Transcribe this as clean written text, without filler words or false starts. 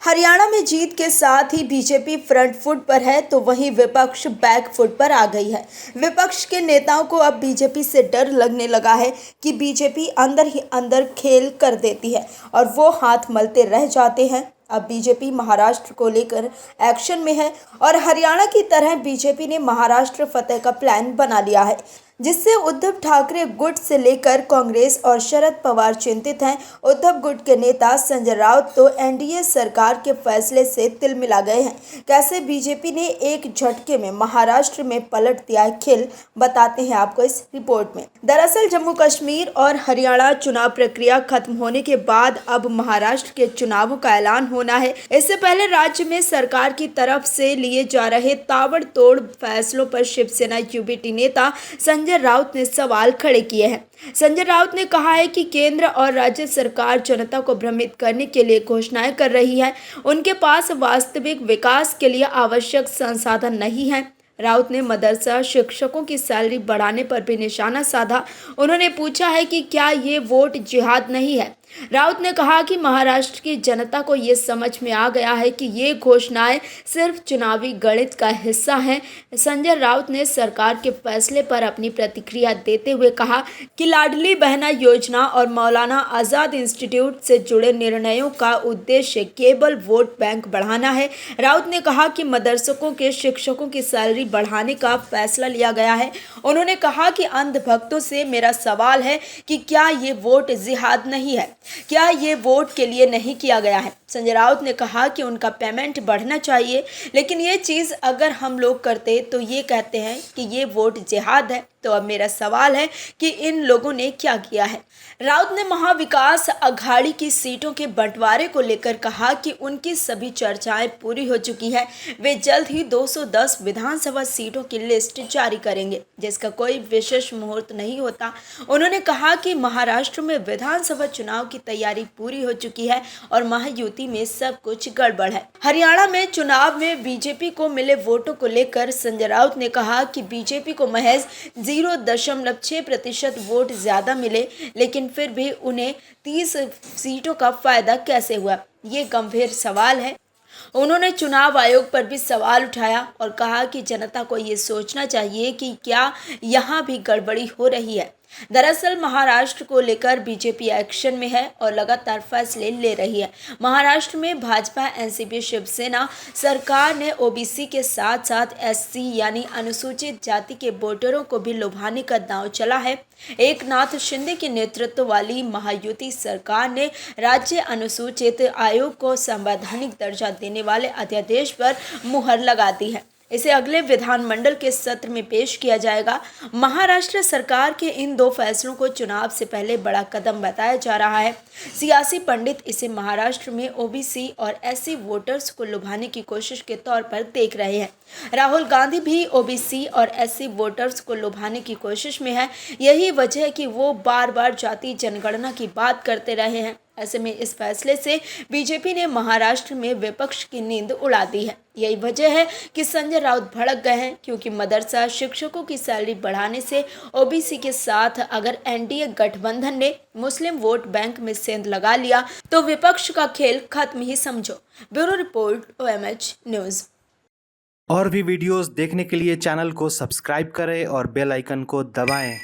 हरियाणा में जीत के साथ ही बीजेपी फ्रंट फुट पर है तो वहीं विपक्ष बैक फुट पर आ गई है। विपक्ष के नेताओं को अब बीजेपी से डर लगने लगा है कि बीजेपी अंदर ही अंदर खेल कर देती है और वो हाथ मलते रह जाते हैं। अब बीजेपी महाराष्ट्र को लेकर एक्शन में है और हरियाणा की तरह बीजेपी ने महाराष्ट्र फतेह का प्लान बना लिया है, जिससे उद्धव ठाकरे गुट से लेकर कांग्रेस और शरद पवार चिंतित हैं। उद्धव गुट के नेता संजय राउत तो एनडीए सरकार के फैसले से तिलमिला गए हैं। कैसे बीजेपी ने एक झटके में महाराष्ट्र में पलट दिया है खेल, बताते हैं आपको इस रिपोर्ट में। दरअसल जम्मू कश्मीर और हरियाणा चुनाव प्रक्रिया खत्म होने के बाद अब महाराष्ट्र के चुनावों का ऐलान होना है। इससे पहले राज्य में सरकार की तरफ से लिए जा रहे ताबड़तोड़ फैसलों पर शिवसेना यूबीटी नेता संजय राउत ने सवाल खड़े किए हैं। संजय राउत ने कहा है कि केंद्र और राज्य सरकार जनता को भ्रमित करने के लिए घोषणाएं कर रही है। उनके पास वास्तविक विकास के लिए आवश्यक संसाधन नहीं है। राउत ने मदरसा शिक्षकों की सैलरी बढ़ाने पर भी निशाना साधा। उन्होंने पूछा है कि क्या ये वोट जिहाद नहीं है। राउत ने कहा कि महाराष्ट्र की जनता को ये समझ में आ गया है कि ये घोषणाएं सिर्फ चुनावी गणित का हिस्सा हैं। संजय राउत ने सरकार के फैसले पर अपनी प्रतिक्रिया देते हुए कहा कि लाडली बहना योजना और मौलाना आज़ाद इंस्टीट्यूट से जुड़े निर्णयों का उद्देश्य केवल वोट बैंक बढ़ाना है। राउत ने कहा कि मदरसों के शिक्षकों की सैलरी बढ़ाने का फैसला लिया गया है। उन्होंने कहा कि अंधभक्तों से मेरा सवाल है कि क्या ये वोट जिहाद नहीं है, क्या ये वोट के लिए नहीं किया गया है। संजय राउत ने कहा कि उनका पेमेंट बढ़ना चाहिए, लेकिन ये चीज़ अगर हम लोग करते तो ये कहते हैं कि ये वोट जिहाद है। तो अब मेरा सवाल है कि इन लोगों ने क्या किया है। राउत ने महाविकास अघाड़ी की सीटों के बंटवारे को लेकर कहा कि उनकी सभी चर्चाएं पूरी हो चुकी है। वे जल्द ही 210 विधानसभा सीटों की लिस्ट जारी करेंगे, जिसका कोई विशेष मुहूर्त नहीं होता। उन्होंने कहा कि महाराष्ट्र में विधानसभा चुनाव की तैयारी पूरी हो चुकी है और महायुति में सब कुछ गड़बड़ है। हरियाणा में चुनाव में बीजेपी को मिले वोटों को लेकर संजय राउत ने कहा कि बीजेपी को महज 0.6% वोट ज्यादा मिले, लेकिन फिर भी उन्हें 30 सीटों का फायदा कैसे हुआ, ये गंभीर सवाल है। उन्होंने चुनाव आयोग पर भी सवाल उठाया और कहा कि जनता को ये सोचना चाहिए कि क्या यहाँ भी गड़बड़ी हो रही है। दरअसल महाराष्ट्र को लेकर बीजेपी एक्शन में है और लगातार फैसले ले रही है। महाराष्ट्र में भाजपा एनसीपी शिवसेना सरकार ने ओबीसी के साथ साथ एससी यानी अनुसूचित जाति के वोटरों को भी लुभाने का दांव चला है। एकनाथ शिंदे के नेतृत्व वाली महायुति सरकार ने राज्य अनुसूचित आयोग को संवैधानिक दर्जा देने वाले अध्यादेश पर मुहर लगा दी है। इसे अगले विधानमंडल के सत्र में पेश किया जाएगा। महाराष्ट्र सरकार के इन दो फैसलों को चुनाव से पहले बड़ा कदम बताया जा रहा है। सियासी पंडित इसे महाराष्ट्र में ओबीसी और एससी वोटर्स को लुभाने की कोशिश के तौर पर देख रहे हैं। राहुल गांधी भी ओबीसी और एससी वोटर्स को लुभाने की कोशिश में है। यही वजह है कि वो बार बार जाति जनगणना की बात करते रहे हैं। ऐसे में इस फैसले से बीजेपी ने महाराष्ट्र में विपक्ष की नींद उड़ा दी है। यही वजह है कि संजय राउत भड़क गए हैं, क्योंकि मदरसा शिक्षकों की सैलरी बढ़ाने से ओबीसी के साथ अगर एनडीए गठबंधन ने मुस्लिम वोट बैंक में सेंध लगा लिया तो विपक्ष का खेल खत्म ही समझो। Bureau report, OMH news. और भी वीडियोस देखने के लिए चैनल को सब्सक्राइब करें और बेल आइकन को दबाएं।